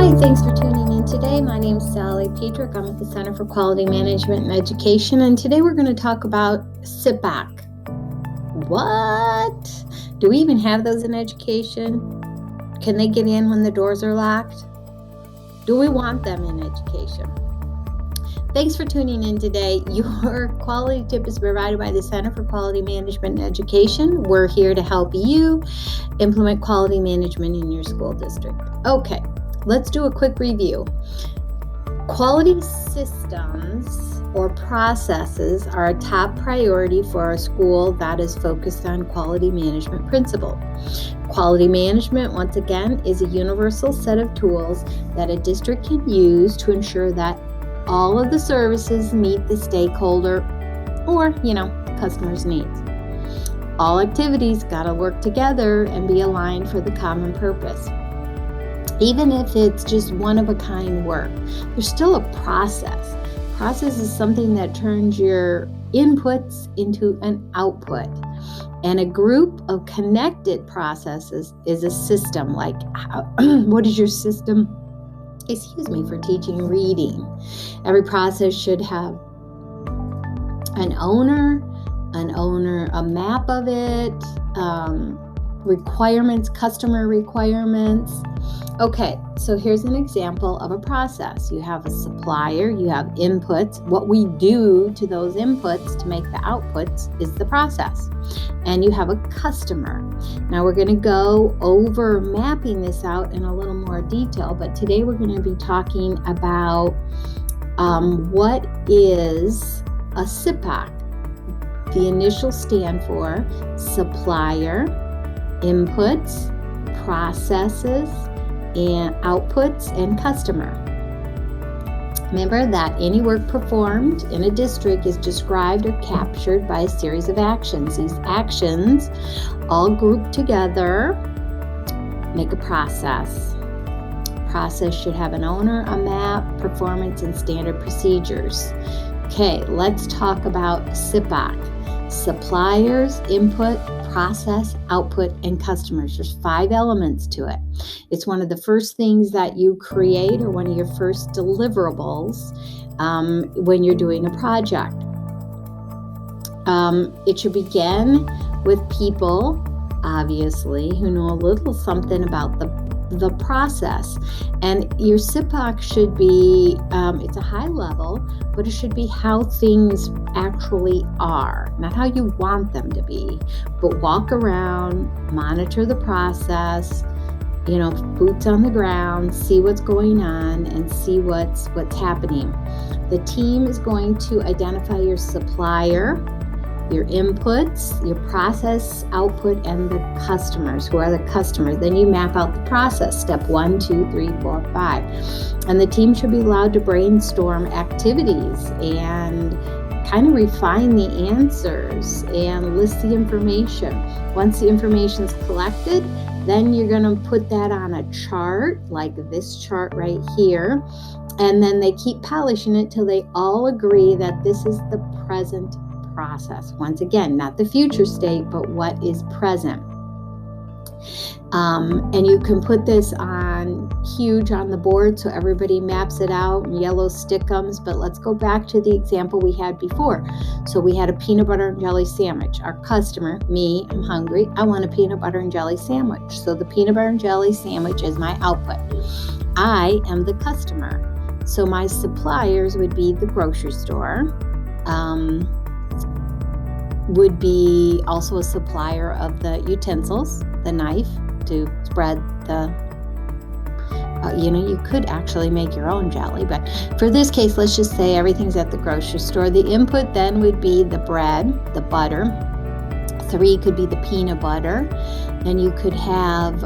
Hi, thanks for tuning in today. My name is Petrik. I'm at the Center for Quality Management and Education, and today we're going to talk about SIPOC. What? Do we even have those in education? Can they get in when the doors are locked? Do we want them in education? Thanks for tuning in today. Your quality tip is provided by the Center for Quality Management and Education. We're here to help you implement quality management in your school district. Okay, let's do a quick review. Quality systems or processes are a top priority for a school that is focused on quality management principle. Quality management, once again, is a universal set of tools that a district can use to ensure that all of the services meet the stakeholder or, customer's needs. All activities got to work together and be aligned for the common purpose. Even if it's just one-of-a-kind work, there's still a process. Process is something that turns your inputs into an output. And a group of connected processes is a system. Like, what is your system? For teaching reading. Every process should have an owner, a map of it, requirements, customer requirements. Okay, so here's an example of a process. You have a supplier, you have inputs. What we do to those inputs to make the outputs is the process. And you have a customer. Now we're going to go over mapping this out in a little more detail, but today we're going to be talking about what is a SIPOC. The initials stand for supplier, inputs, processes, and outputs, and customer. Remember that any work performed in a district is described or captured by a series of actions. These actions, all grouped together, make a process. Process should have an owner, a map, performance, and standard procedures. Okay, let's talk about SIPOC. Suppliers, input, process, output, and customers. There's 5 elements to it. It's one of the first things that you create or one of your first deliverables when you're doing a project. It should begin with people, obviously, who know a little something about the process. And your SIPOC should be, it's a high level, but it should be how things actually are, not how you want them to be, but walk around, monitor the process, boots on the ground, see what's going on and see what's happening. The team is going to identify your supplier, your inputs, your process, output, and the customers. Who are the customers? Then you map out the process, step 1, 2, 3, 4, 5. And the team should be allowed to brainstorm activities and kind of refine the answers and list the information. Once the information is collected, then you're going to put that on a chart, like this chart right here. And then they keep polishing it till they all agree that this is the present process. Once again, not the future state, but what is present. And you can put this on huge on the board so everybody maps it out and yellow stickums. But let's go back to the example we had before. So we had a peanut butter and jelly sandwich. Our customer, me, I'm hungry. I want a peanut butter and jelly sandwich. So the peanut butter and jelly sandwich is my output. I am the customer. So my suppliers would be the grocery store. Would be also a supplier of the utensils, the knife to spread the, you could actually make your own jelly, but for this case, let's just say everything's at the grocery store. The input then would be the bread, the butter. 3 could be the peanut butter. Then you could have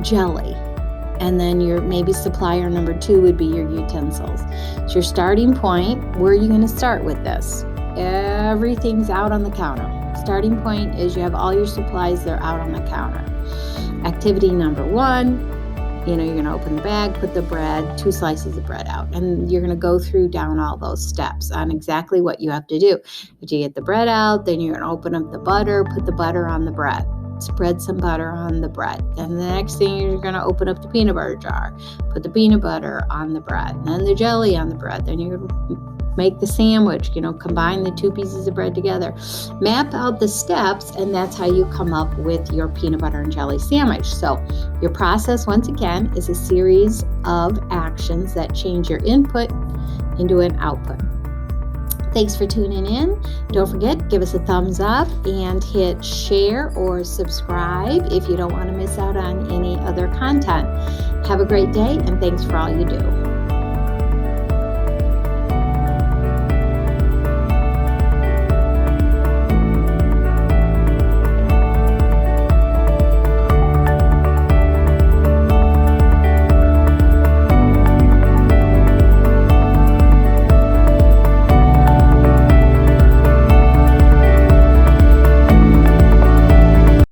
jelly. And then your maybe supplier number 2 would be your utensils. So your starting point, where are you going to start with this? Everything's out on the counter. Starting point is you have all your supplies, they're out on the counter. Activity number 1, you're going to open the bag, put the bread, 2 slices of bread out, and you're going to go through down all those steps on exactly what you have to do. If you get the bread out, then you're going to open up the butter, put the butter on the bread. spread some butter on the bread. And the next thing, you're going to open up the peanut butter jar, put the peanut butter on the bread, and then the jelly on the bread. Then you're going to make the sandwich, combine the two pieces of bread together. Map out the steps, and that's how you come up with your peanut butter and jelly sandwich. So your process, once again, is a series of actions that change your input into an output. Thanks for tuning in. Don't forget, give us a thumbs up and hit share or subscribe if you don't want to miss out on any other content. Have a great day, and thanks for all you do.